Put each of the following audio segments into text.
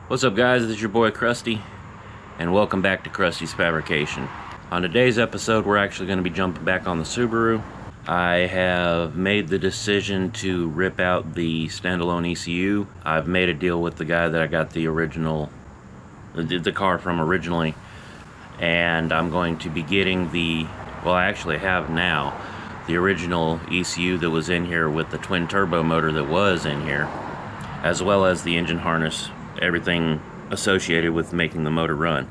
What's up, guys? This is your boy Krusty, and welcome back to Krusty's Fabrication. On today's episode, we're actually going to be jumping back on the Subaru. I have made the decision to rip out the standalone ECU. I've made a deal with the guy that I got the car from originally, and I'm going to be getting I actually have now the original ECU that was in here with the twin turbo motor that was in here, as well as the engine harness, everything associated with making the motor run.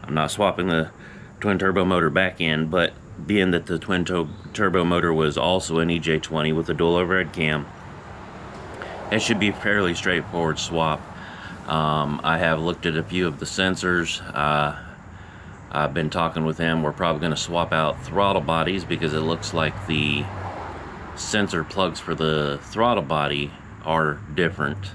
I'm not swapping the twin turbo motor back in, but being that the twin turbo motor was also an EJ20 with a dual overhead cam, it should be a fairly straightforward swap. I have looked at a few of the sensors. I've been talking with him. We're probably going to swap out throttle bodies because it looks like the sensor plugs for the throttle body are different.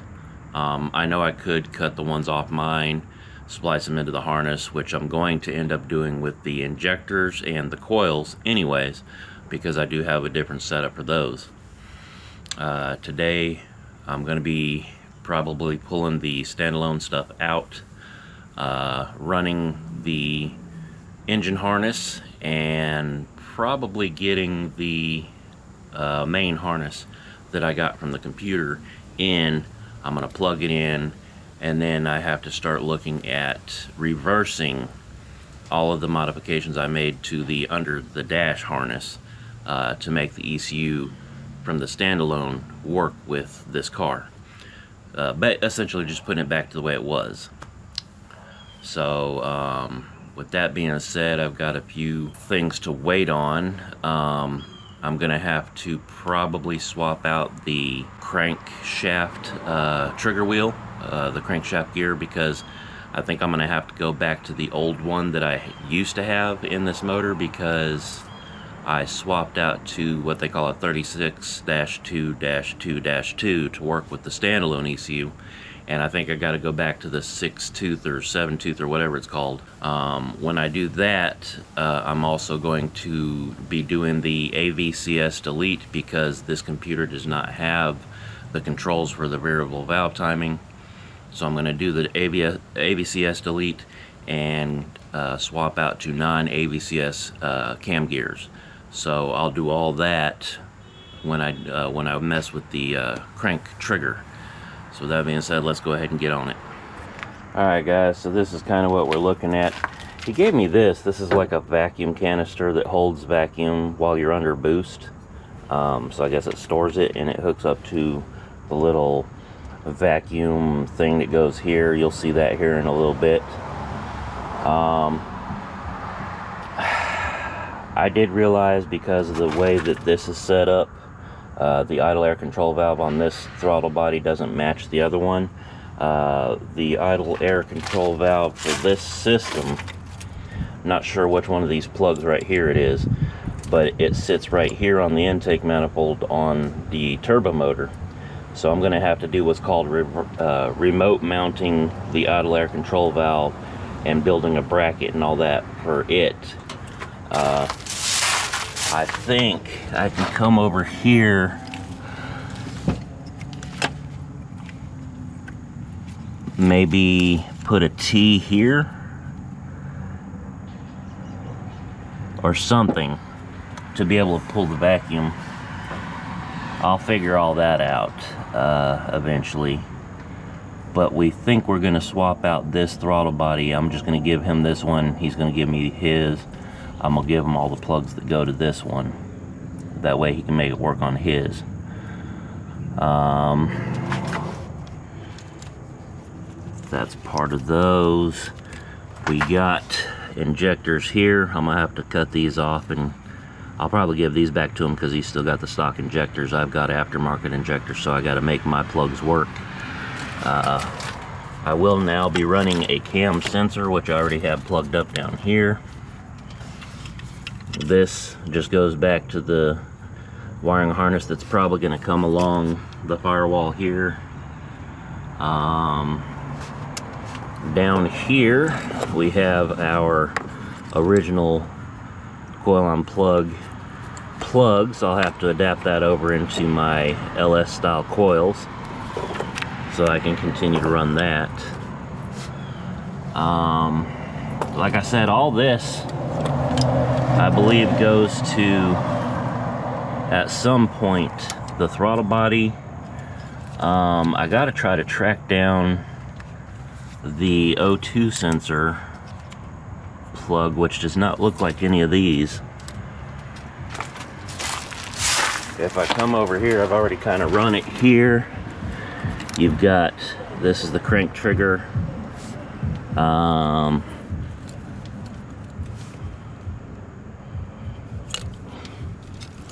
I know I could cut the ones off mine, splice them into the harness, which I'm going to end up doing with the injectors and the coils anyways, because I do have a different setup for those. Today I'm going to be probably pulling the standalone stuff out, running the engine harness, and probably getting the main harness that I got from the computer in. I'm going to plug it in, and then I have to start looking at reversing all of the modifications I made to the under the dash harness to make the ECU from the standalone work with this car, but essentially just putting it back to the way it was. So with that being said, I've got a few things to wait on. I'm gonna have to probably swap out the crankshaft trigger wheel, the crankshaft gear, because I think I'm gonna have to go back to the old one that I used to have in this motor, because I swapped out to what they call a 36-2-2-2 to work with the standalone ECU, and I think I got to go back to the 6-tooth or 7-tooth or whatever it's called. When I do that, I'm also going to be doing the AVCS Delete, because this computer does not have the controls for the variable valve timing. So I'm going to do the AVCS Delete and swap out to non-AVCS cam gears. So I'll do all that when I mess with the crank trigger. So with that being said, let's go ahead and get on it. Alright guys, so this is kind of what we're looking at. He gave me this. This is like a vacuum canister that holds vacuum while you're under boost. So I guess it stores it, and it hooks up to the little vacuum thing that goes here. You'll see that here in a little bit. I did realize, because of the way that this is set up, the idle air control valve on this throttle body doesn't match the other one. The idle air control valve for this system, not sure which one of these plugs right here it is, but it sits right here on the intake manifold on the turbo motor. So I'm going to have to do what's called remote mounting the idle air control valve and building a bracket and all that for it. I think I can come over here, maybe put a T here or something to be able to pull the vacuum. I'll figure all that out eventually, but we think we're going to swap out this throttle body. I'm just going to give him this one, he's going to give me his. I'm going to give him all the plugs that go to this one. That way he can make it work on his. That's part of those. We got injectors here. I'm going to have to cut these off, and I'll probably give these back to him because he's still got the stock injectors. I've got aftermarket injectors, so I got to make my plugs work. I will now be running a cam sensor, which I already have plugged up down here. This just goes back to the wiring harness that's probably going to come along the firewall here. Down here we have our original coil on plug plugs. I'll have to adapt that over into my LS style coils so I can continue to run that. Like I said, all this I believe goes to, at some point, the throttle body. I gotta try to track down the O2 sensor plug, which does not look like any of these. If I come over here, I've already kind of run it here. You've got, this is the crank trigger. I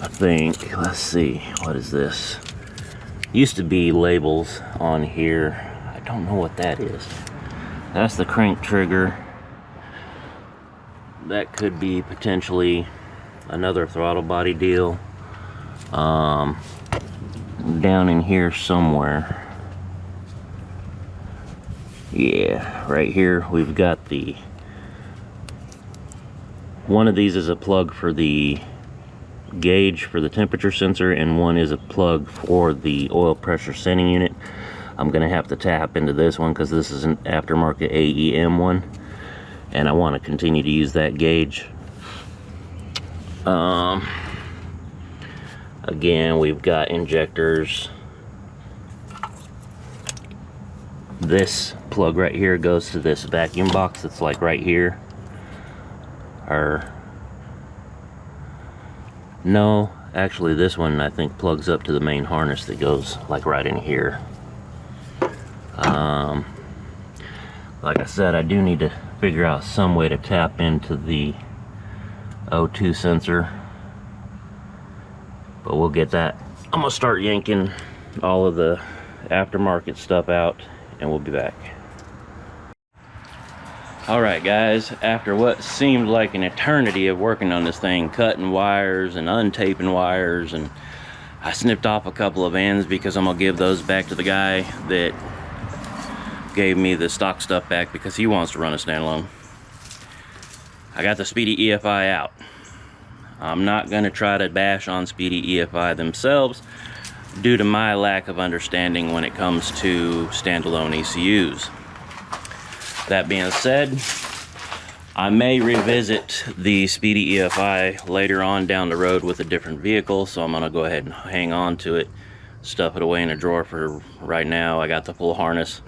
think, let's see, what is this? Used to be labels on here. I don't know what that is. That's the crank trigger. That could be potentially another throttle body deal. Down in here somewhere. Yeah, right here we've got the, one of these is a plug for the gauge for the temperature sensor, and one is a plug for the oil pressure sending unit. I'm gonna have to tap into this one because this is an aftermarket AEM one, and I want to continue to use that gauge. Again, we've got injectors. This plug right here goes to this vacuum box that's like right here. Or no, actually this one I think plugs up to the main harness that goes like right in here. Like I said, I do need to figure out some way to tap into the O2 sensor, but we'll get that. I'm gonna start yanking all of the aftermarket stuff out and we'll be back. Alright guys, after what seemed like an eternity of working on this thing, cutting wires and untaping wires, and I snipped off a couple of ends because I'm gonna give those back to the guy that gave me the stock stuff back because he wants to run a standalone. I got the SpeedyEFI out. I'm not gonna try to bash on SpeedyEFI themselves due to my lack of understanding when it comes to standalone ECUs. That being said, I may revisit the SpeedyEFI later on down the road with a different vehicle, so I'm gonna go ahead and hang on to it, stuff it away in a drawer for right now. I got the full harness.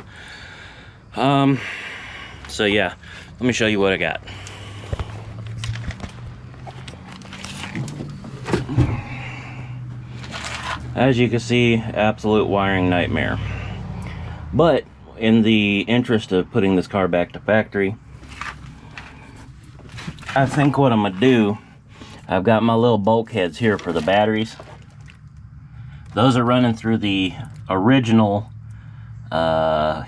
So yeah, let me show you what I got. As you can see, absolute wiring nightmare. But in the interest of putting this car back to factory, I think what I'm gonna do, I've got my little bulkheads here for the batteries. Those are running through the original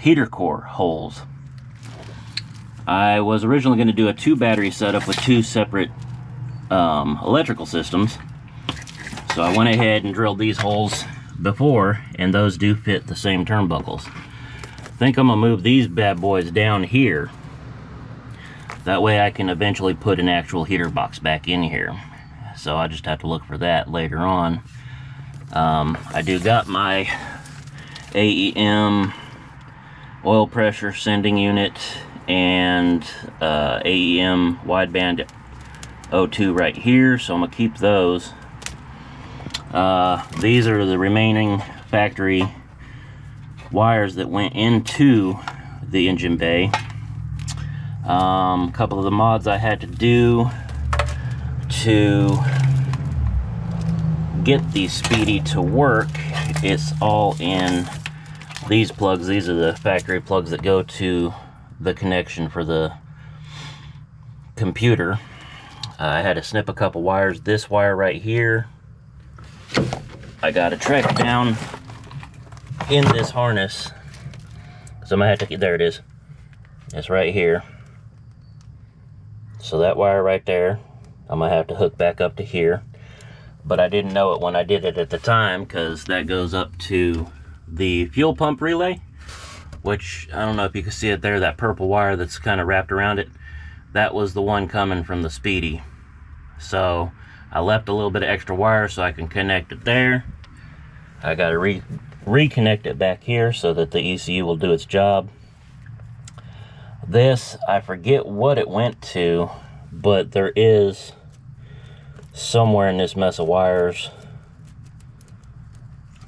heater core holes. I was originally going to do a 2 battery setup with 2 separate electrical systems. So I went ahead and drilled these holes before, and those do fit the same turnbuckles. I think I'm going to move these bad boys down here. That way I can eventually put an actual heater box back in here. So I just have to look for that later on. I do got my AEM oil pressure sending unit and AEM wideband O2 right here, so I'm gonna keep those. These are the remaining factory wires that went into the engine bay. A couple of the mods I had to do to get the Speedy to work, it's all in these plugs. These are the factory plugs that go to the connection for the computer. I had to snip a couple wires. This wire right here, I got to track down in this harness, so I'm gonna have to get, there it is. It's right here. So that wire right there, I'm gonna have to hook back up to here. But I didn't know it when I did it at the time, because that goes up to the fuel pump relay, which I don't know if you can see it there, that purple wire that's kind of wrapped around it. That was the one coming from the Speedy. So I left a little bit of extra wire so I can connect it there. I got to reconnect it back here so that the ECU will do its job. This, I forget what it went to, but there is somewhere in this mess of wires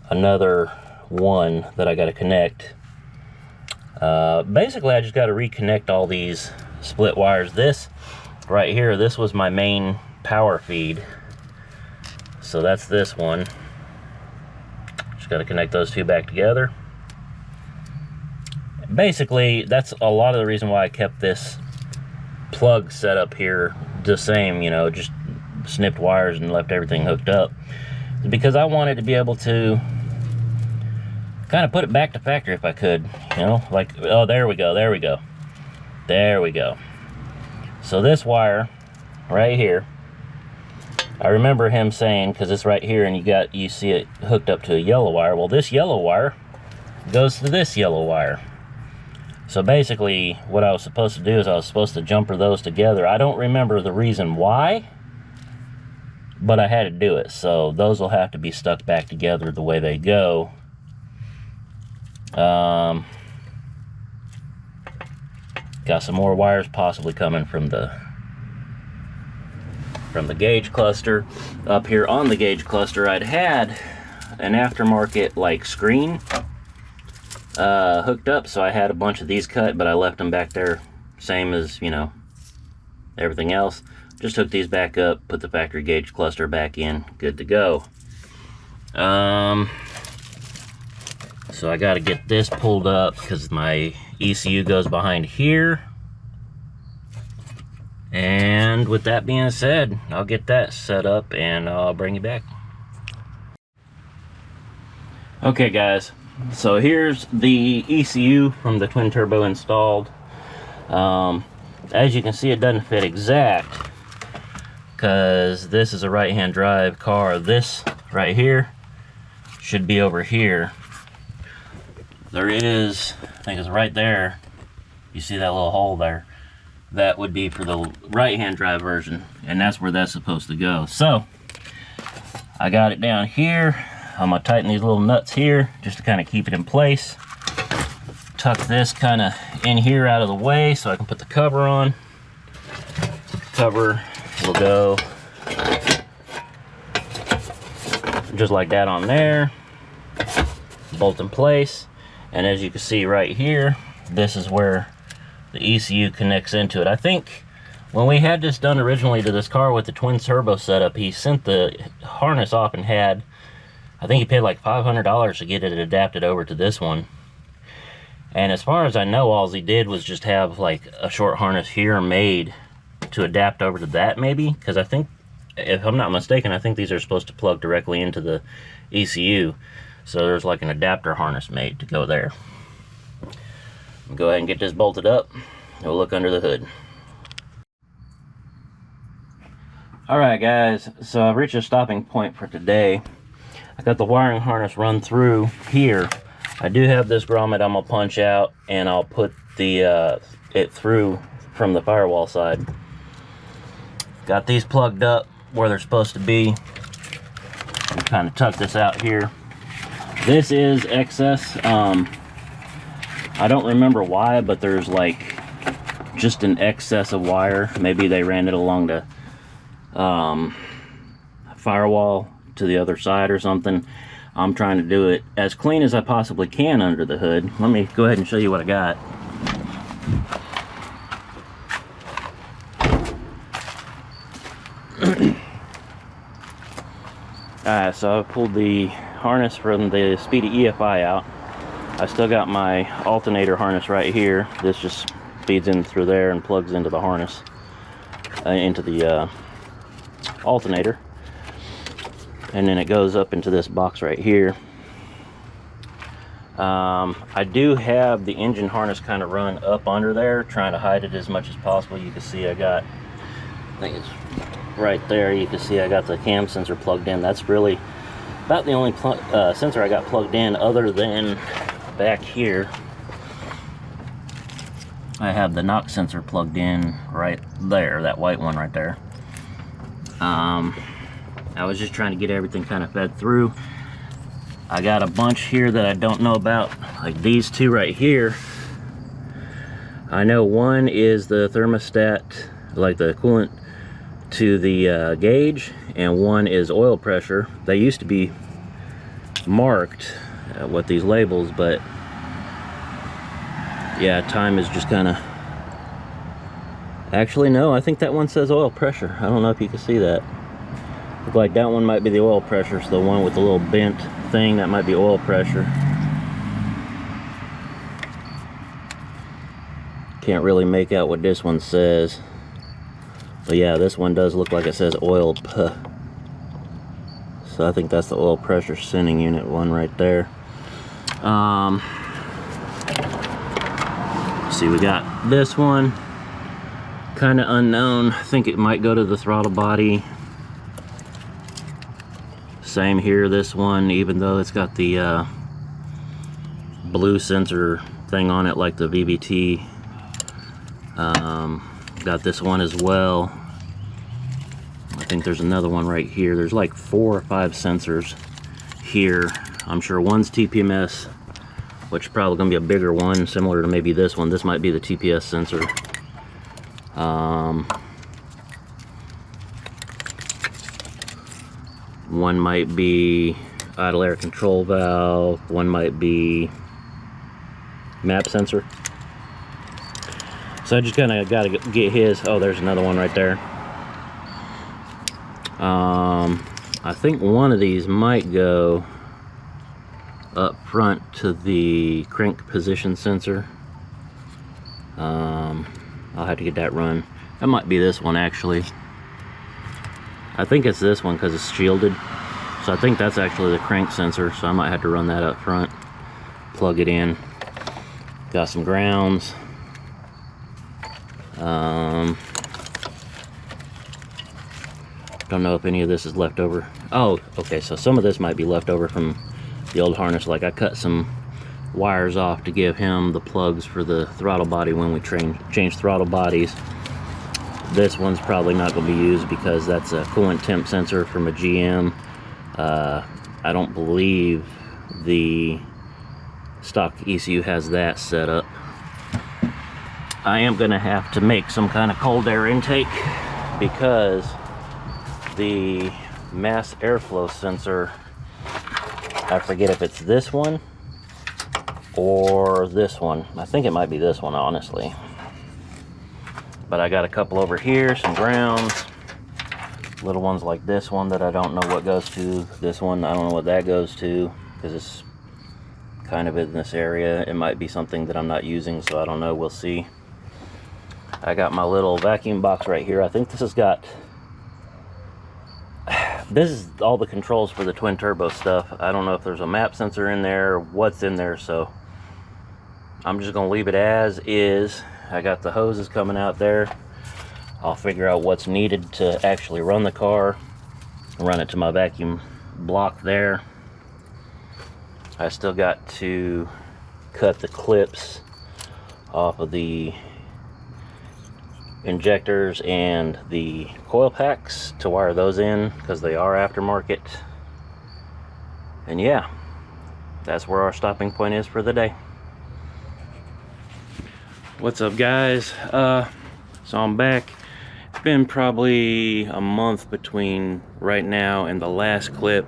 another one that I got to connect. Basically, I just got to reconnect all these split wires. This right here, this was my main power feed. So that's this one. Just got to connect those two back together. Basically, that's a lot of the reason why I kept this plug set up here the same, you know, just snipped wires and left everything hooked up. Because I wanted to be able to kind of put it back to factory if I could, you know, like, oh, there we go, there we go. There we go. So this wire right here, I remember him saying, because it's right here and you see it hooked up to a yellow wire. Well, this yellow wire goes to this yellow wire. So basically, what I was supposed to do is I was supposed to jumper those together. I don't remember the reason why, but I had to do it. So those will have to be stuck back together the way they go. Got some more wires possibly coming from the gauge cluster. Up here on the gauge cluster, I'd had an aftermarket like screen hooked up, so I had a bunch of these cut, but I left them back there same as, you know, everything else. Just hook these back up, put the factory gauge cluster back in, good to go. So I got to get this pulled up because my ECU goes behind here. And with that being said, I'll get that set up and I'll bring you back. Okay guys, so here's the ECU from the twin turbo installed. As you can see, it doesn't fit exact because this is a right-hand drive car. This right here should be over here. There is, I think it's right there, you see that little hole there? That would be for the right-hand drive version, and that's where that's supposed to go. So, I got it down here. I'm gonna tighten these little nuts here, just to kind of keep it in place. Tuck this kind of in here out of the way so I can put the cover on. Cover will go just like that on there. Bolt in place. And as you can see right here, this is where the ECU connects into it. I think when we had this done originally to this car with the twin turbo setup, he sent the harness off and had, I think he paid like $500 to get it adapted over to this one. And as far as I know, all he did was just have like a short harness here made to adapt over to that maybe. Because I think, if I'm not mistaken, I think these are supposed to plug directly into the ECU. So there's like an adapter harness made to go there. I'll go ahead and get this bolted up. We'll look under the hood. Alright guys, so I've reached a stopping point for today. I got the wiring harness run through here. I do have this grommet I'm going to punch out, and I'll put the it through from the firewall side. Got these plugged up where they're supposed to be. Kind of tuck this out here. This is excess. I don't remember why, but there's like just an excess of wire. Maybe they ran it along the firewall to the other side or something. I'm trying to do it as clean as I possibly can under the hood. Let me go ahead and show you what I got. Alright, so I pulled the harness from the SpeedyEFI out. I still got my alternator harness right here. This just feeds in through there and plugs into the harness, into the alternator. And then it goes up into this box right here. I do have the engine harness kind of run up under there, trying to hide it as much as possible. You can see I think it's right there. You can see I got the cam sensor plugged in. That's really about the only sensor I got plugged in, other than back here I have the knock sensor plugged in right there, that white one right there. I was just trying to get everything kind of fed through. I got a bunch here that I don't know about, like these two right here. I know one is the thermostat, like the coolant to the gauge, and one is oil pressure. They used to be marked with these labels, but yeah, time is just kind of... Actually, no, I think that one says oil pressure. I don't know if you can see that. Look like that one might be the oil pressure, so the one with the little bent thing, that might be oil pressure. Can't really make out what this one says. But yeah, this one does look like it says oil P. So I think that's the oil pressure sending unit one right there. See, we got this one, kind of unknown. I think it might go to the throttle body. Same here, this one, even though it's got the blue sensor thing on it like the VVT. Got this one as well. I think there's another one right here. There's like 4 or 5 sensors here. I'm sure one's TPMS, which is probably gonna be a bigger one, similar to maybe this one. This might be the TPS sensor. One might be idle air control valve. One might be map sensor. So I just kind of got to get his. Oh, there's another one right there. I think one of these might go up front to the crank position sensor. I'll have to get that run. That might be this one actually. I think it's this one because it's shielded. So I think that's actually the crank sensor. So I might have to run that up front. Plug it in. Got some grounds. Don't know if any of this is left over. Oh, okay, so some of this might be left over from the old harness. Like I cut some wires off to give him the plugs for the throttle body when we change throttle bodies. This one's probably not going to be used because that's a coolant temp sensor from a GM. I don't believe the stock ECU has that set up. I am going to have to make some kind of cold air intake because the mass airflow sensor, I forget if it's this one or this one. I think it might be this one, honestly. But I got a couple over here, some grounds, little ones like this one that I don't know what goes to. This one, I don't know what that goes to because it's kind of in this area. It might be something that I'm not using, so I don't know. We'll see. I got my little vacuum box right here. I think this has got, this is all the controls for the twin turbo stuff. I don't know if there's a map sensor in there or what's in there, so I'm just gonna leave it as is. I got the hoses coming out there. I'll figure out what's needed to actually run the car, run it to my vacuum block there. I still got to cut the clips off of the injectors and the coil packs to wire those in because they are aftermarket. And yeah, that's where our stopping point is for the day. What's up, guys? So I'm back. It's been probably a month between right now and the last clip.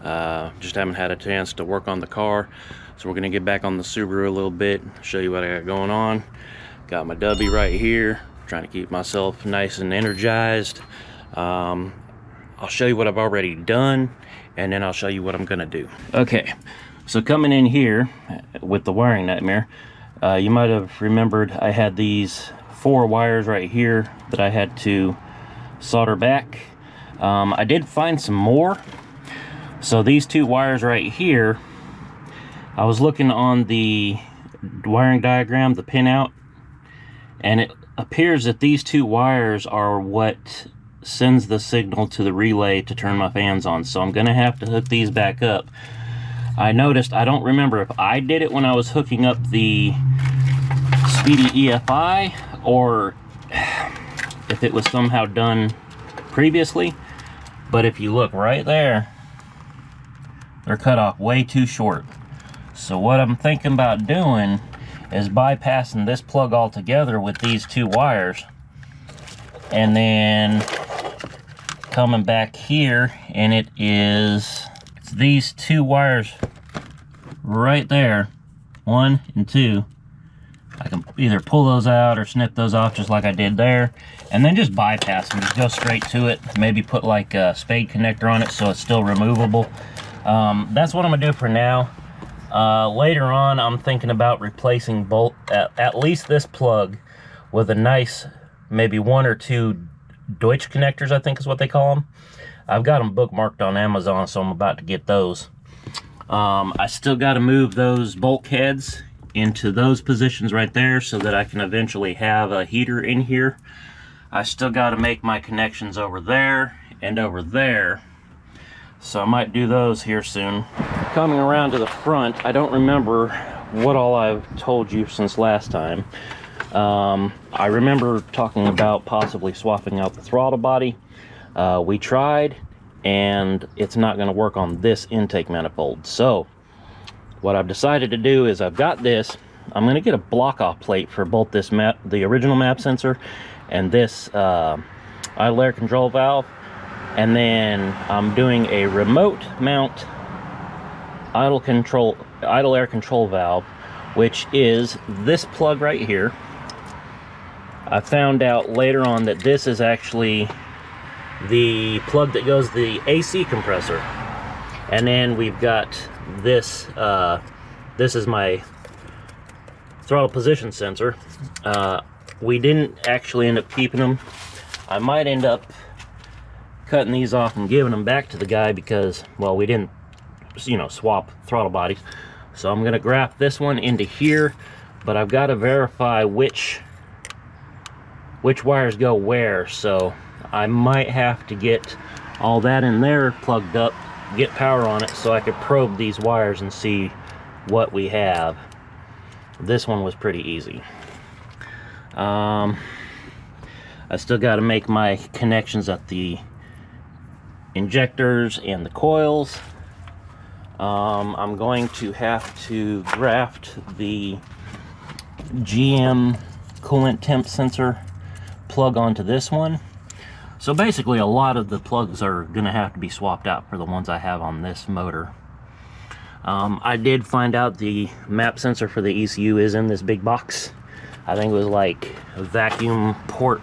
Just haven't had a chance to work on the car, so we're gonna get back on the Subaru a little bit, show you what I got going on. Got my Dubby right here, trying to keep myself nice and energized. I'll show you what I've already done, and then I'll show you what I'm gonna do. Okay, so coming in here with the wiring nightmare, you might have remembered I had these 4 wires right here that I had to solder back. I did find some more. So these 2 wires right here, I was looking on the wiring diagram, the pinout, and it appears that these 2 wires are what sends the signal to the relay to turn my fans on. So I'm gonna have to hook these back up. I noticed, I don't remember if I did it when I was hooking up the SpeedyEFI or if it was somehow done previously, but if you look right there, they're cut off way too short. So what I'm thinking about doing is bypassing this plug altogether with these two wires, and then coming back here, and it's these two wires right there, 1 and 2. I can either pull those out or snip those off just like I did there, and then just bypass them, just go straight to it. Maybe put like a spade connector on it so it's still removable. That's what I'm gonna do for now. Later on, I'm thinking about replacing at least this plug with a nice, maybe 1 or 2 Deutsch connectors, I think is what they call them. I've got them bookmarked on Amazon, so I'm about to get those. I still got to move those bulkheads into those positions right there so that I can eventually have a heater in here. I still got to make my connections over there and over there, so I might do those here soon. Coming around to the front, I don't remember what all I've told you since last time. I remember talking about possibly swapping out the throttle body. We tried, and it's not going to work on this intake manifold. So what I've decided to do is I've got this. I'm going to get a block-off plate for both this the original map sensor, and this idle air control valve. And then I'm doing a remote mount idle air control valve, which is this plug right here. I found out later on that this is actually the plug that goes to the AC compressor. And then we've got this, this is my throttle position sensor. We didn't actually end up keeping them. I might end up cutting these off and giving them back to the guy because, well, we didn't, you know, swap throttle bodies. So I'm gonna graft this one into here, but I've got to verify which wires go where, so I might have to get all that in there plugged up, get power on it, so I could probe these wires and see what we have. This one was pretty easy. I still got to make my connections at the injectors and the coils. I'm going to have to graft the GM coolant temp sensor plug onto this one. So basically a lot of the plugs are going to have to be swapped out for the ones I have on this motor. I did find out the map sensor for the ECU is in this big box. I think it was like vacuum port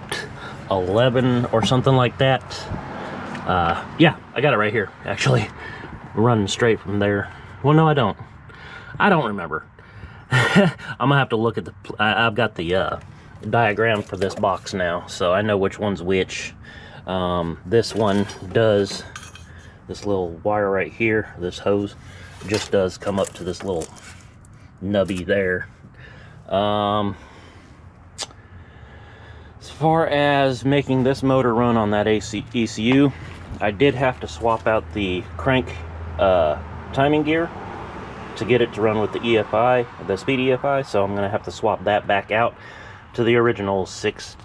11 or something like that. Yeah, I got it right here, actually. Running straight from there. Well, no, I don't. I don't remember. I'm gonna have to look at the... I've got the diagram for this box now, so I know which one's which. This one does... This little wire right here, this hose, just does come up to this little nubby there. As far as making this motor run on that ECU, I did have to swap out the crank timing gear to get it to run with the EFI, the SpeedyEFI, so I'm going to have to swap that back out to the original 6x7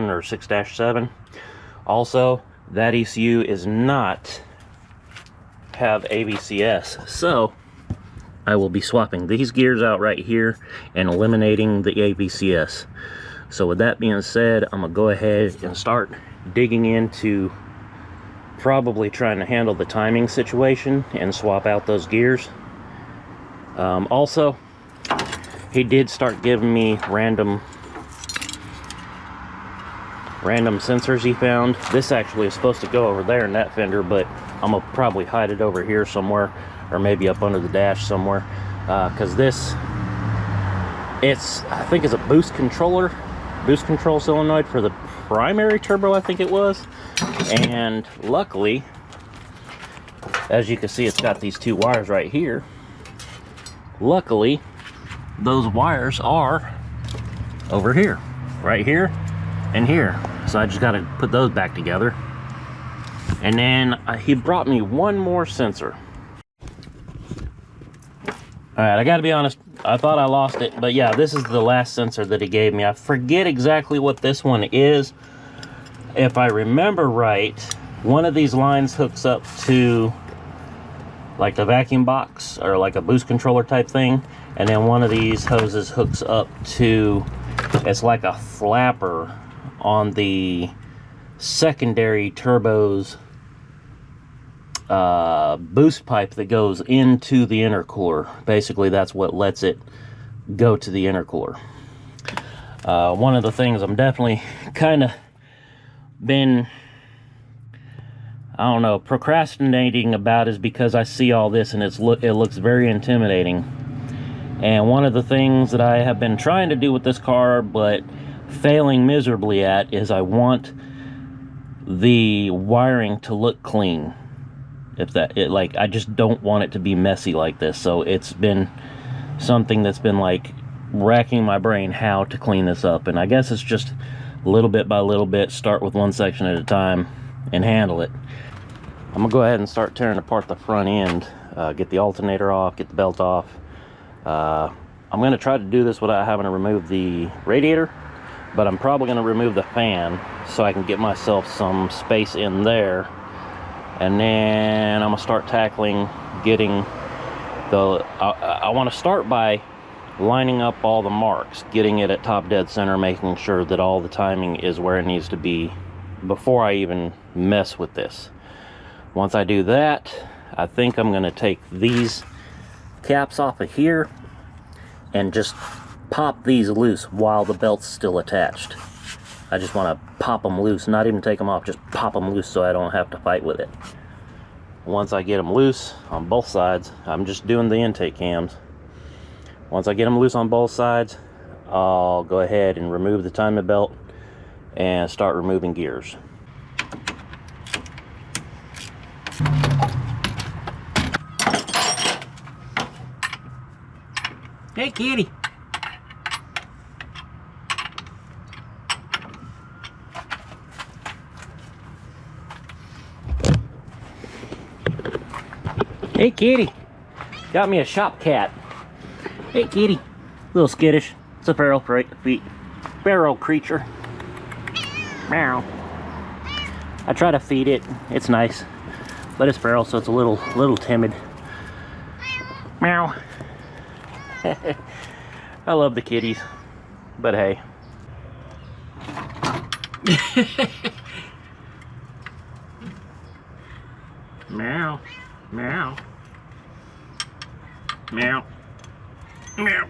or 6-7. Also, that ECU is not have AVCS, so I will be swapping these gears out right here and eliminating the AVCS. So with that being said, I'm gonna go ahead and start digging into probably trying to handle the timing situation and swap out those gears. Also, he did start giving me random sensors he found. This actually is supposed to go over there in that fender, but I'm gonna probably hide it over here somewhere, or maybe up under the dash somewhere, because this, I think it's a boost control solenoid for the primary turbo, I think it was. And luckily, as you can see, it's got these two wires right here. Luckily, those wires are over here, right here and here. So I just got to put those back together. And then he brought me one more sensor. Alright, I gotta be honest, I thought I lost it, but yeah, this is the last sensor that he gave me. I forget exactly what this one is. If I remember right, one of these lines hooks up to like the vacuum box or like a boost controller type thing, And then one of these hoses hooks up to, it's like a flapper on the secondary turbo's boost pipe that goes into the intercooler. Basically, that's what lets it go to the intercooler. One of the things I'm definitely kind of been, I don't know, procrastinating about is because I see all this and it looks very intimidating. And one of the things that I have been trying to do with this car but failing miserably at is I want the wiring to look clean. I just don't want it to be messy like this. So it's been something that's been like racking my brain how to clean this up. And I guess it's just little bit by little bit, start with one section at a time and handle it. I'm gonna go ahead and start tearing apart the front end, get the alternator off, get the belt off. I'm gonna try to do this without having to remove the radiator, but I'm probably gonna remove the fan so I can get myself some space in there. And then I'm gonna start tackling getting the, I wanna start by lining up all the marks, getting it at top dead center, making sure that all the timing is where it needs to be before I even mess with this. Once I do that, I think I'm gonna take these caps off of here and just pop these loose while the belt's still attached. I just want to pop them loose, not even take them off, just pop them loose so I don't have to fight with it. Once I get them loose on both sides, I'm just doing the intake cams. Once I get them loose on both sides, I'll go ahead and remove the timing belt and start removing gears. Hey, kitty. Hey, kitty. Got me a shop cat. Hey, kitty. A little skittish. It's a feral creature. Meow. I try to feed it. It's nice, but it's feral, so it's a little timid. Meow. I love the kitties, but hey. Meow. Meow. Meow. Meow.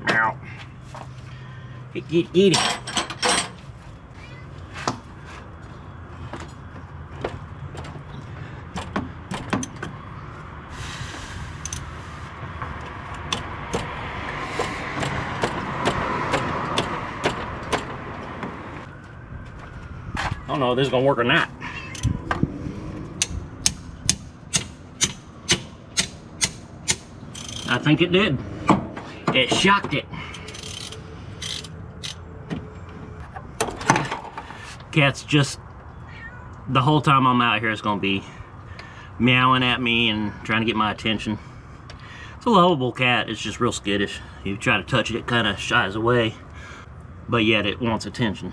Meow. Get it. I don't know if this is gonna work or not. I think it did. It shocked it. Cat's just, the whole time I'm out here, it's gonna be meowing at me and trying to get my attention. It's a lovable cat, it's just real skittish. You try to touch it, it kind of shies away, but yet it wants attention.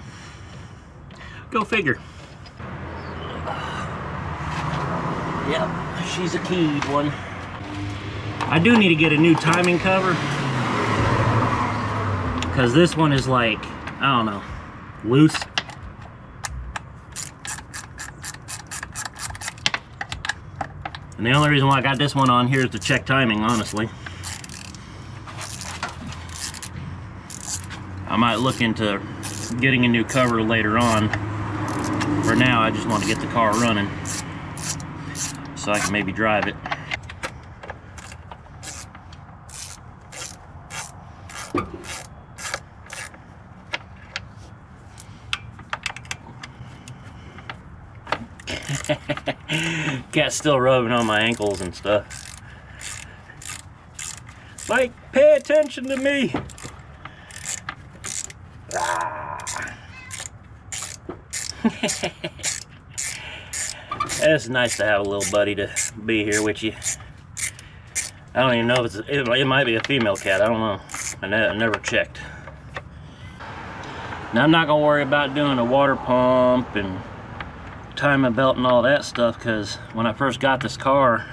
Go figure. Yep, she's a keyed one. I do need to get a new timing cover, because this one is like, I don't know, loose. And the only reason why I got this one on here is to check timing, honestly. I might look into getting a new cover later on. For now, I just want to get the car running so I can maybe drive it. Cat's still rubbing on my ankles and stuff. Like, pay attention to me. It's nice to have a little buddy to be here with you. I don't even know if it might be a female cat. I don't know. I never checked. Now I'm not gonna worry about doing a water pump and timing belt and all that stuff, because when I first got this car,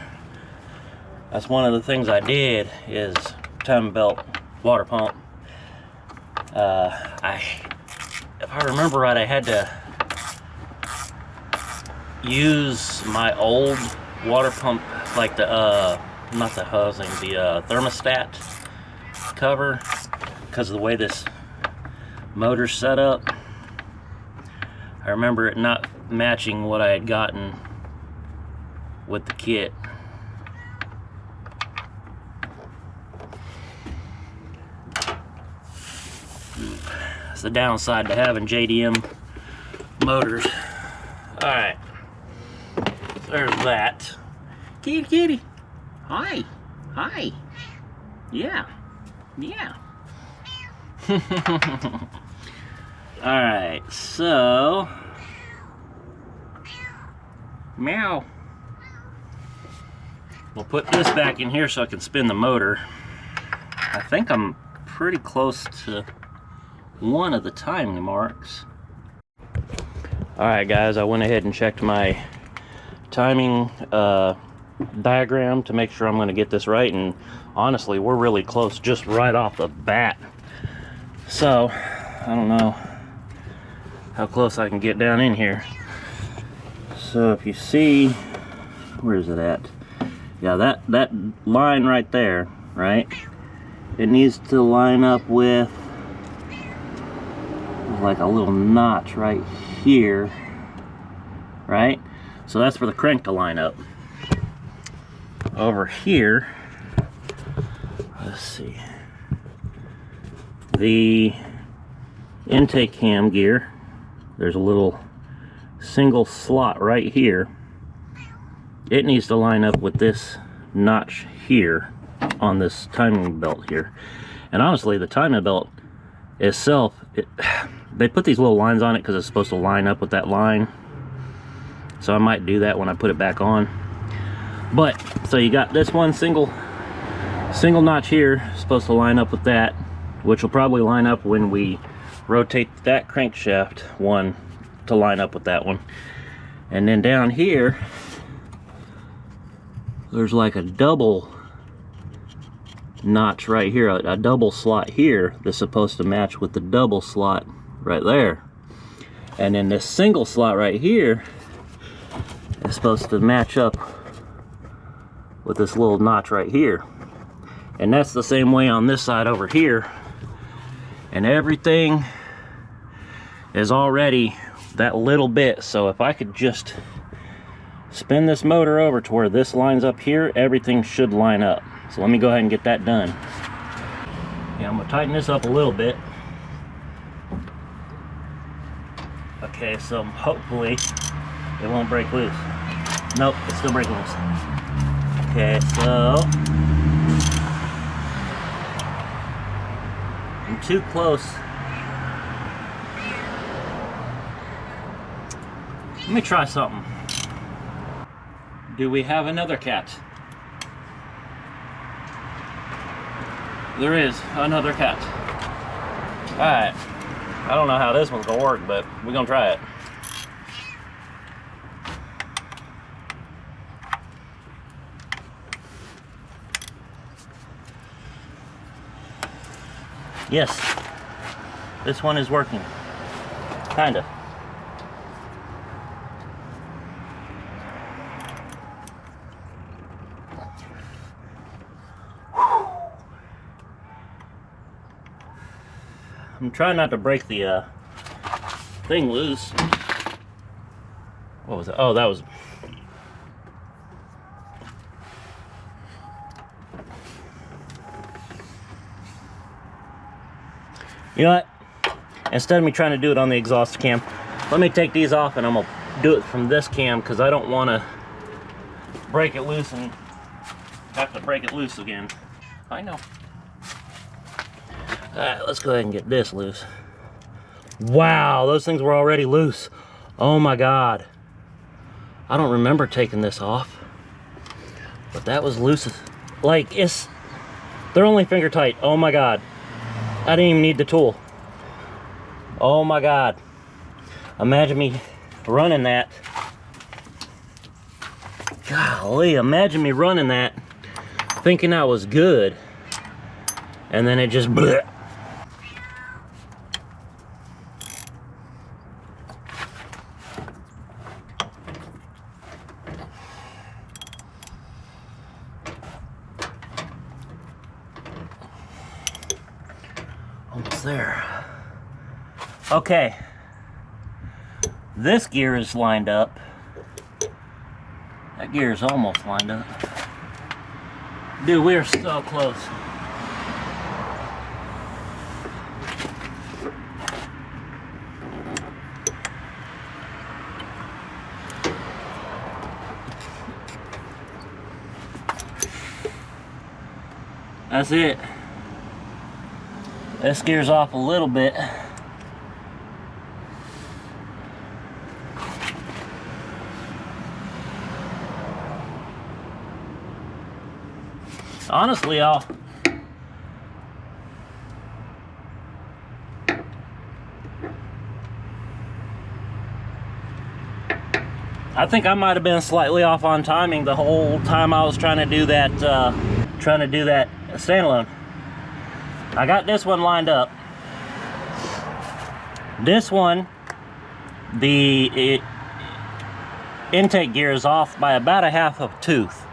that's one of the things I did, is timing belt water pump. If I remember right, I had to use my old water pump, like the not the housing, the thermostat cover, because of the way this motor's set up. I remember it not matching what I had gotten with the kit. That's the downside to having JDM motors. Alright, there's that. Kitty, kitty. Hi. Hi. Yeah. Yeah. Alright, so. Meow. We'll put this back in here so I can spin the motor. I think I'm pretty close to one of the timing marks. Alright guys, I went ahead and checked my timing diagram to make sure I'm going to get this right, and honestly we're really close just right off the bat. So I don't know how close I can get down in here. So if you see, where is it at? Yeah, that line right there, right? It needs to line up with like a little notch right here, right? So that's for the crank to line up. Over here, let's see, the intake cam gear, there's a little single slot right here. It needs to line up with this notch here on this timing belt here. And honestly, the timing belt itself, they put these little lines on it because it's supposed to line up with that line. So I might do that when I put it back on. But so you got this one single notch here, supposed to line up with that, which will probably line up when we rotate that crankshaft one to line up with that one. And then down here there's like a double notch right here, a double slot here that's supposed to match with the double slot right there. And then this single slot right here is supposed to match up with this little notch right here. And that's the same way on this side over here. And everything is already that little bit. So if I could just spin this motor over to where this lines up here, everything should line up. So let me go ahead and get that done. Yeah, I'm gonna tighten this up a little bit. Okay, so hopefully it won't break loose. Nope, it's still breaking loose. Okay, so I'm too close. Let me try something. Do we have another cat? There is another cat. Alright. I don't know how this one's gonna work, but we're gonna try it. Yes, this one is working. Kinda. I'm trying not to break the thing loose. What was it? Oh, that was... You know what? Instead of me trying to do it on the exhaust cam, let me take these off and I'm gonna do it from this cam, because I don't want to break it loose and have to break it loose again. I know. Alright, let's go ahead and get this loose. Wow, those things were already loose. Oh my god. I don't remember taking this off, but that was loose. Like, they're only finger tight. Oh my god. I didn't even need the tool. Oh my god. Imagine me running that. Golly, imagine me running that thinking I was good. and then it just bleh. Almost there. Okay, this gear is lined up. That gear is almost lined up. Dude, we are so close. That's it. This gear's off a little bit. Honestly, I think I might have been slightly off on timing the whole time I was trying to do that standalone. I got this one lined up. This one, the intake gear is off by about a half a tooth.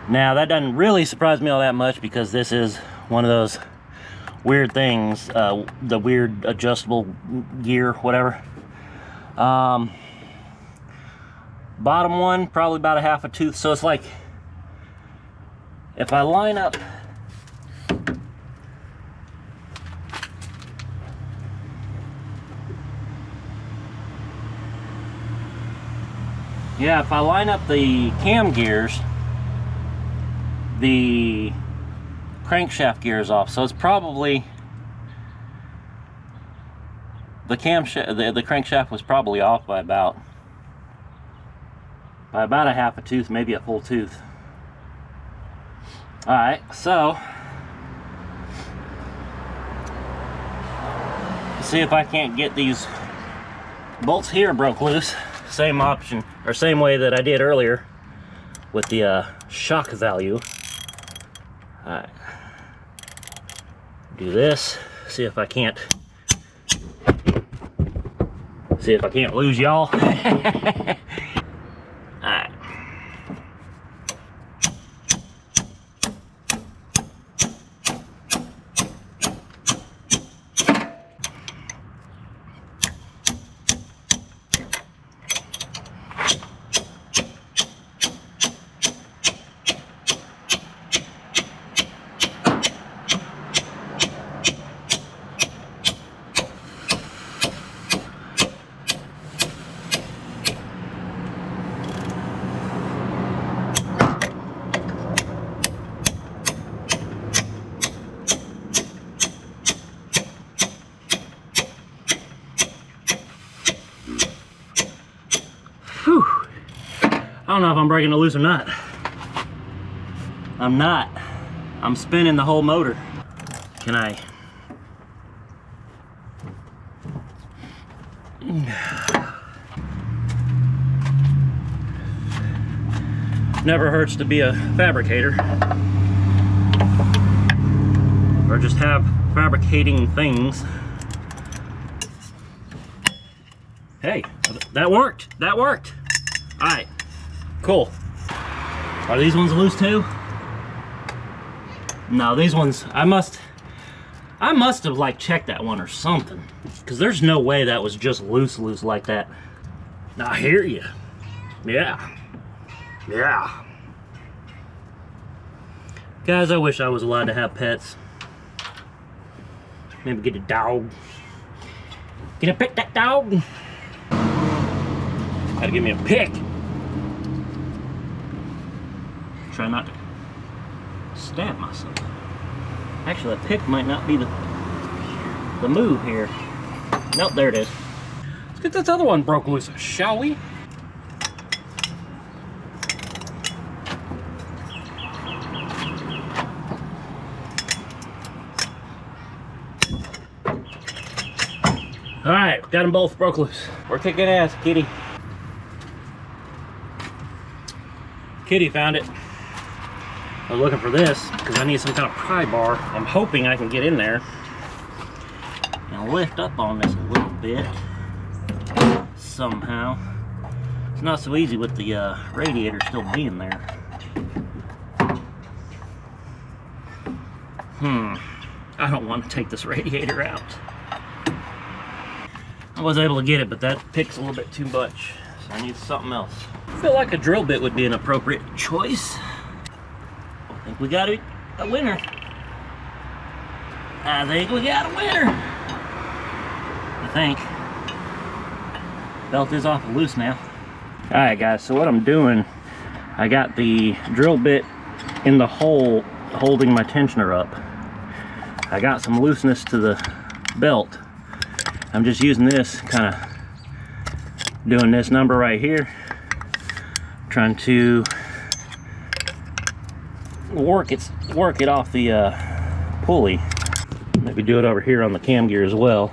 Now that doesn't really surprise me all that much because this is one of those weird things, the weird adjustable gear, whatever. Bottom one, probably about a half a tooth. So it's like, if I line up if I line up the cam gears, the crankshaft gear is off, so it's probably the crankshaft was probably off by about a half a tooth, maybe a full tooth. All right, so let's see if I can't get these bolts here broke loose. Same option, or same way that I did earlier with the shock value. All right, do this, see if I can't lose y'all. All right. Whew. I don't know if I'm breaking it loose or not. I'm not. I'm spinning the whole motor. Can I? Never hurts to be a fabricator. Or just have fabricating things. Hey, that worked. That worked. All right, cool. Are these ones loose too? No, these ones, I must have like checked that one or something, because there's no way that was just loose like that. I hear you. Yeah. Yeah. Guys, I wish I was allowed to have pets. Maybe get a dog. Get a pet that dog. Gotta give me a pick. Try not to stab myself. Actually, a pick might not be the move here. Nope, there it is. Let's get this other one broke loose, shall we? All right, got them both broke loose. We're kicking ass, kitty. Kitty found it. I was looking for this because I need some kind of pry bar. I'm hoping I can get in there and lift up on this a little bit somehow. It's not so easy with the radiator still being there. I don't want to take this radiator out. I was able to get it, but that picks a little bit too much, so I need something else. I feel like a drill bit would be an appropriate choice. I think we got a winner. I think we got a winner. I think. Belt is off loose now. Alright guys, so what I'm doing, I got the drill bit in the hole holding my tensioner up. I got some looseness to the belt. I'm just using this, kind of doing this number right here, trying to work it off the pulley. Maybe do it over here on the cam gear as well.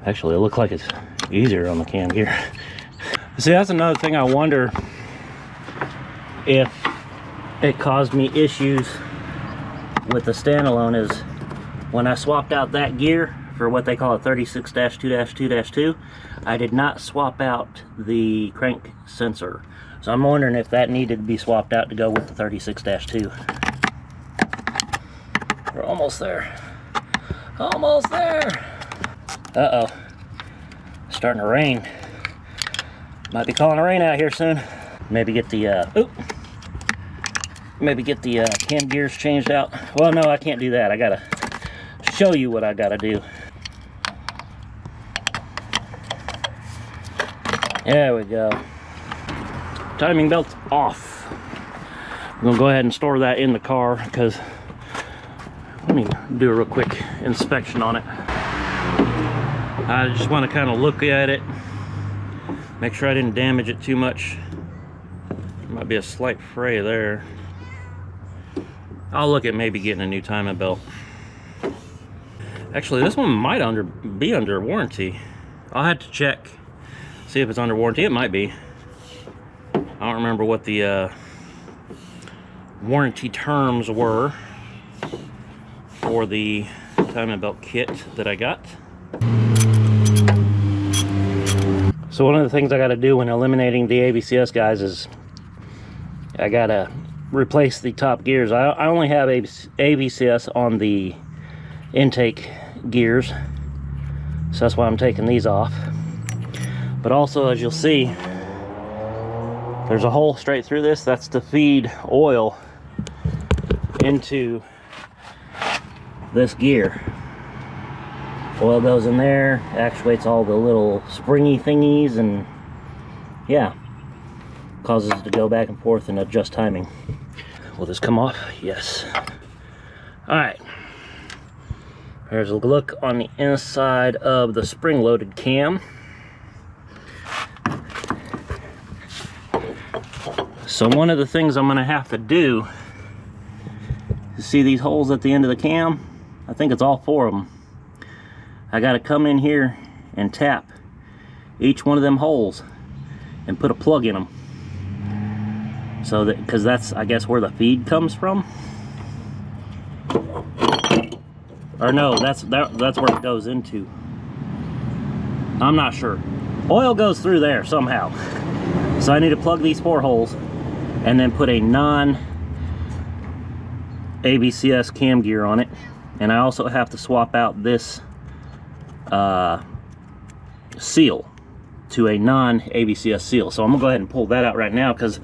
Actually, it looks like it's easier on the cam gear. See, that's another thing I wonder if it caused me issues with the Standalone, is when I swapped out that gear for what they call a 36-2-2-2, I did not swap out the crank sensor. So I'm wondering if that needed to be swapped out to go with the 36-2. We're almost there. Almost there. Uh-oh. Starting to rain. Might be calling a rain out here soon. Maybe get the cam gears changed out. Well, no, I can't do that. I gotta show you what I gotta do. There we go. Timing belt's off. I'm gonna go ahead and store that in the car because let me do a real quick inspection on it. I just want to kind of look at it, make sure I didn't damage it too much. There might be a slight fray there. I'll look at maybe getting a new timing belt. Actually, this one might be under warranty. I'll have to check, see if it's under warranty. It might be. I don't remember what the warranty terms were for the timing belt kit that I got. So one of the things I got to do when eliminating the AVCS, guys, is I got to replace the top gears. I only have AVCS on the intake gears, so that's why I'm taking these off. But also, as you'll see, there's a hole straight through this. That's to feed oil into this gear. Oil goes in there, actuates all the little springy thingies, and yeah, causes it to go back and forth and adjust timing. Will this come off? Yes. Alright. Here's a look on the inside of the spring-loaded cam. So one of the things I'm going to have to do is see these holes at the end of the cam. I think it's all 4 of them. I got to come in here and tap each one of them holes and put a plug in them. So that, because that's, I guess, where the feed comes from. Or no, that's where it goes into. I'm not sure. Oil goes through there somehow. So I need to plug these 4 holes and then put a non-AVCS cam gear on it. And I also have to swap out this seal to a non-AVCS seal. So I'm gonna go ahead and pull that out right now because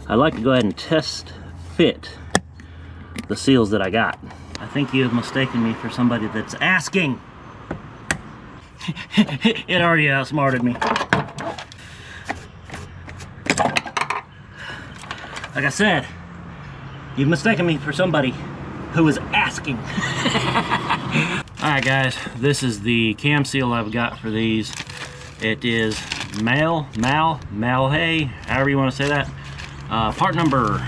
I'd like to go ahead and test fit the seals that I got. I think you have mistaken me for somebody that's asking. It already outsmarted me. Like I said, you've mistaken me for somebody who is asking. Alright guys, this is the cam seal I've got for these. It is Malhay, however you want to say that. Part number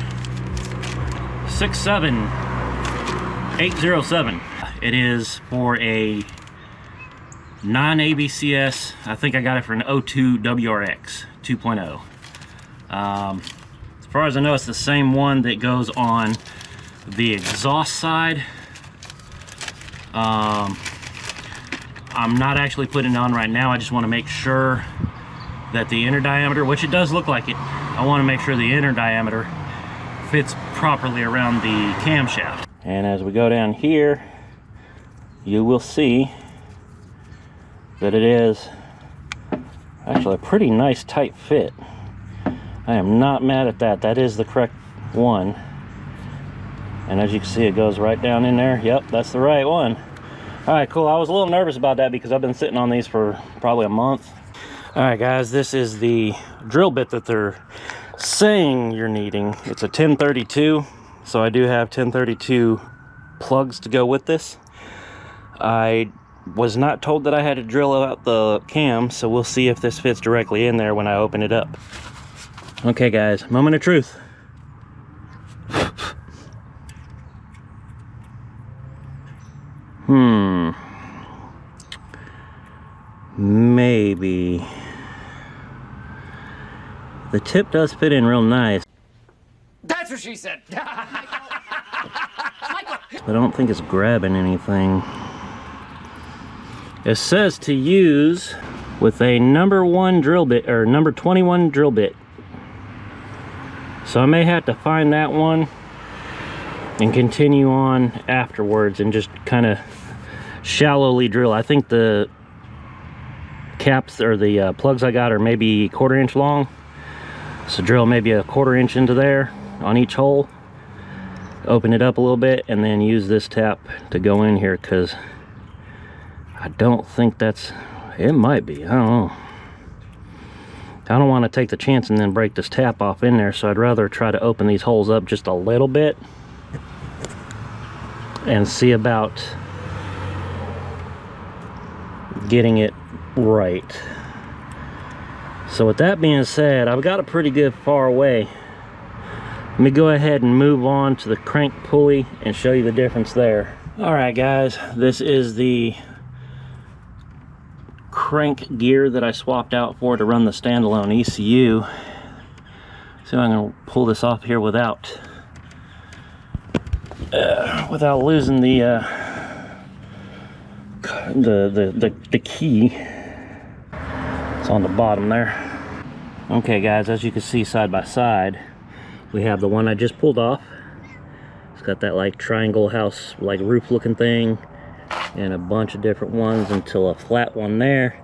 67807. It is for a non-AVCS. I think I got it for an 02 WRX 2.0. It's far as I know, it's the same one that goes on the exhaust side. I'm not actually putting it on right now. I just want to make sure that the inner diameter, which it does look like it, I want to make sure the inner diameter fits properly around the camshaft. And as we go down here, you will see that it is actually a pretty nice tight fit. I am not mad at that. That is the correct one. And as you can see, it goes right down in there. Yep, that's the right one. All right, cool. I was a little nervous about that because I've been sitting on these for probably a month. All right, guys, this is the drill bit that they're saying you're needing. It's a 1032, so I do have 1032 plugs to go with this. I was not told that I had to drill out the cam, so we'll see if this fits directly in there when I open it up. Okay, guys, moment of truth. Maybe. The tip does fit in real nice. That's what she said. But I don't think it's grabbing anything. It says to use with a number 1 drill bit, or number 21 drill bit. So I may have to find that one and continue on afterwards and just kind of shallowly drill. I think the caps or the plugs I got are maybe 1/4 inch long. So drill maybe a 1/4 inch into there on each hole. Open it up a little bit and then use this tap to go in here, because I don't think that's, it might be, I don't know. I don't want to take the chance and then break this tap off in there, so I'd rather try to open these holes up just a little bit and see about getting it right. So with that being said, I've got a pretty good far away. Let me go ahead and move on to the crank pulley and show you the difference there. All right, guys, this is the crank gear that I swapped out for to run the standalone ECU. So I'm gonna pull this off here without losing the key. It's on the bottom there. Okay, guys, as you can see side by side, we have the one I just pulled off. It's got that like triangle house, like roof looking thing, and a bunch of different ones until a flat one there,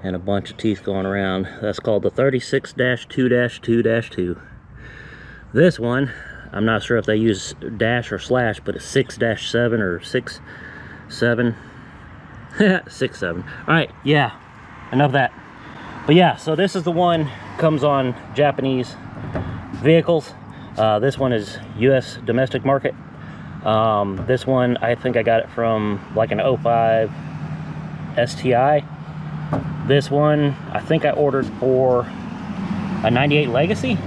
and a bunch of teeth going around. That's called the 36-2-2-2. This one, I'm not sure if they use dash or slash, but it's 6-7 or 6-7. 6-7. All right, yeah, enough of that. But yeah, so this is the one, comes on Japanese vehicles. This one is US domestic market. This one, I think I got it from like an 05 STI. This one, I think I ordered for a 98 Legacy.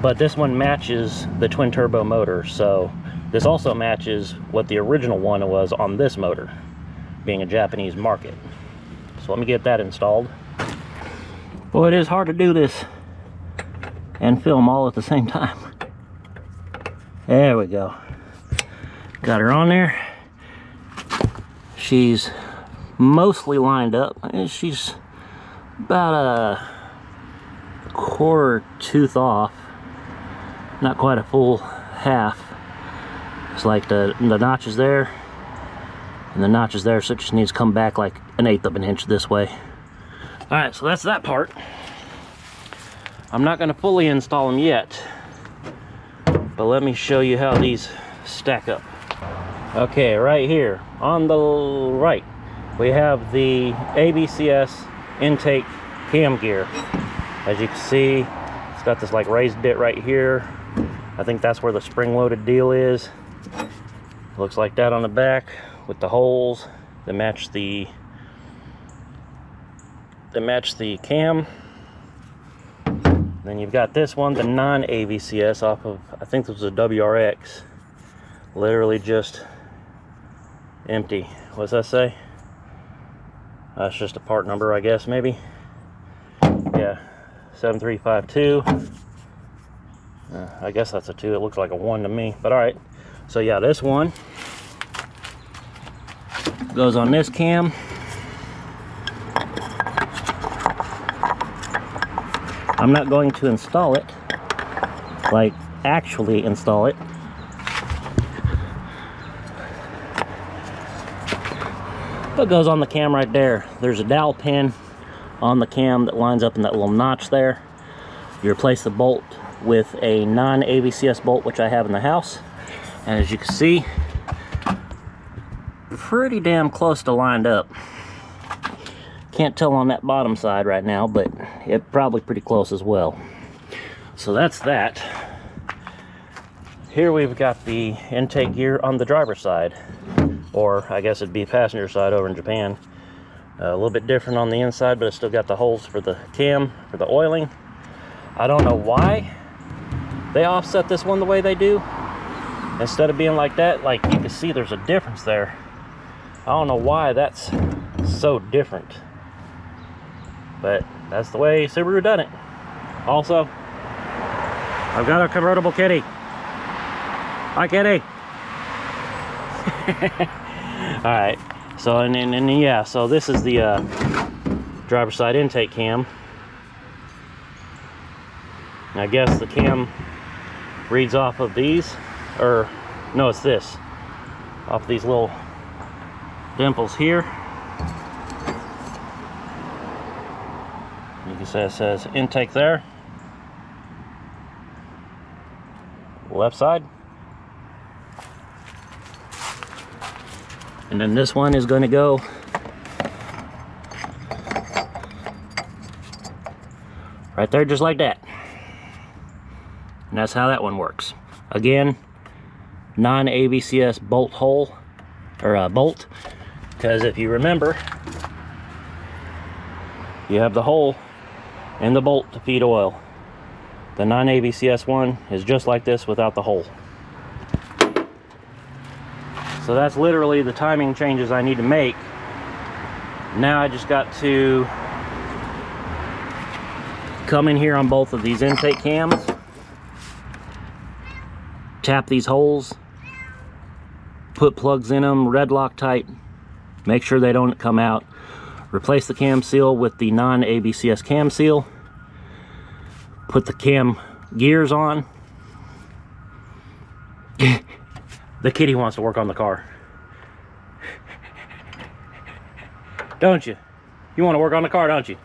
But this one matches the twin turbo motor. So this also matches what the original one was on this motor, being a Japanese market. So let me get that installed. Boy, it is hard to do this and film all at the same time. There we go. Got her on there. She's mostly lined up. She's about a 1/4 tooth off. Not quite a full half. It's like the notch is there and the notch is there, so it just needs to come back like 1/8 of an inch this way. All right, so that's that part. I'm not gonna fully install them yet, but let me show you how these stack up. Okay, right here on the right, we have the AVCS intake cam gear. As you can see, it's got this like raised bit right here. I think that's where the spring-loaded deal is. Looks like that on the back with the holes that match the cam. Then you've got this one, the non-AVCS, off of, I think this was a WRX. Literally just empty. What's that say? That's just a part number, I guess, maybe. Yeah, 7352. I guess that's a 2. It looks like a 1 to me, but all right. So yeah, this one goes on this cam. I'm not going to install it, like actually install it. But it goes on the cam right there. There's a dowel pin on the cam that lines up in that little notch there. You replace the bolt with a non-AVCS bolt, which I have in the house. And as you can see, pretty damn close to lined up. Can't tell on that bottom side right now, but it's probably pretty close as well. So that's that. Here we've got the intake gear on the driver's side, or I guess it'd be passenger side over in Japan. A little bit different on the inside, but it's still got the holes for the cam, for the oiling. I don't know why they offset this one the way they do. Instead of being like that, like you can see there's a difference there. I don't know why that's so different, but that's the way Subaru done it. Also, I've got a convertible kitty. Hi, kitty. All right, so and yeah, so this is the driver's side intake cam. I guess the cam reads off of these, or no, it's this, off these little dimples here. You can see it says intake there. Left side. And then this one is going to go right there, just like that. And that's how that one works. Again, non-AVCS bolt hole, or bolt, because if you remember, you have the hole and the bolt to feed oil. The non-AVCS one is just like this without the hole. So that's literally the timing changes I need to make. Now I just got to come in here on both of these intake cams, tap these holes, put plugs in them, red Loctite, make sure they don't come out, replace the cam seal with the non-AVCS cam seal, put the cam gears on. The kitty wants to work on the car. Don't you? You want to work on the car, don't you?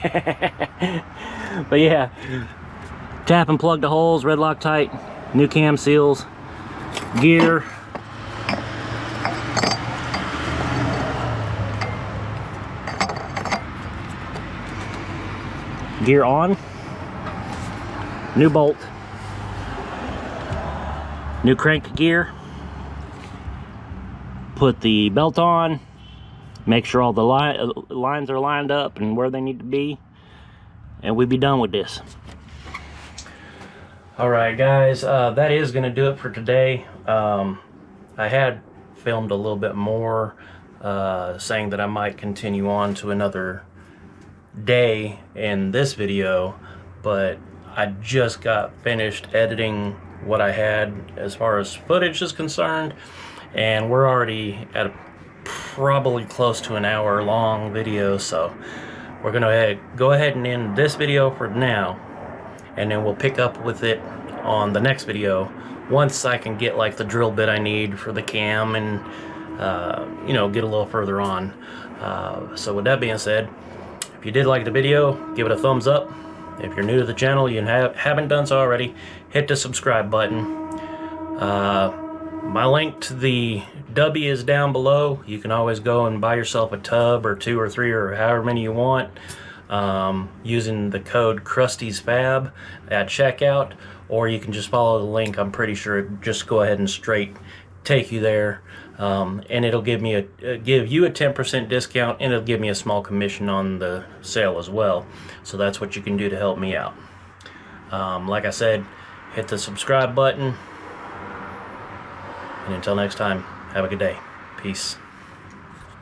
But yeah, tap and plug the holes, red Loctite, new cam seals, gear. Gear on, new bolt, new crank gear, put the belt on, make sure all the lines are lined up and where they need to be, and we'd be done with this. Alright guys, that is going to do it for today. I had filmed a little bit more, saying that I might continue on to another day in this video, but I just got finished editing what I had as far as footage is concerned, and we're already at a probably close to an hour long video, so we're gonna go ahead and end this video for now, and then we'll pick up with it on the next video once I can get like the drill bit I need for the cam and you know, get a little further on. So with that being said, if you did like the video, give it a thumbs up. If you're new to the channel and haven't done so already, hit the subscribe button. My link to the W is down below. You can always go and buy yourself a tub or 2 or 3 or however many you want, using the code Krusty'sFab at checkout, or you can just follow the link. I'm pretty sure it just go ahead and straight take you there, and it'll give me give you a 10% discount, and it'll give me a small commission on the sale as well. So that's what you can do to help me out. Like I said, hit the subscribe button, and until next time, have a good day. Peace.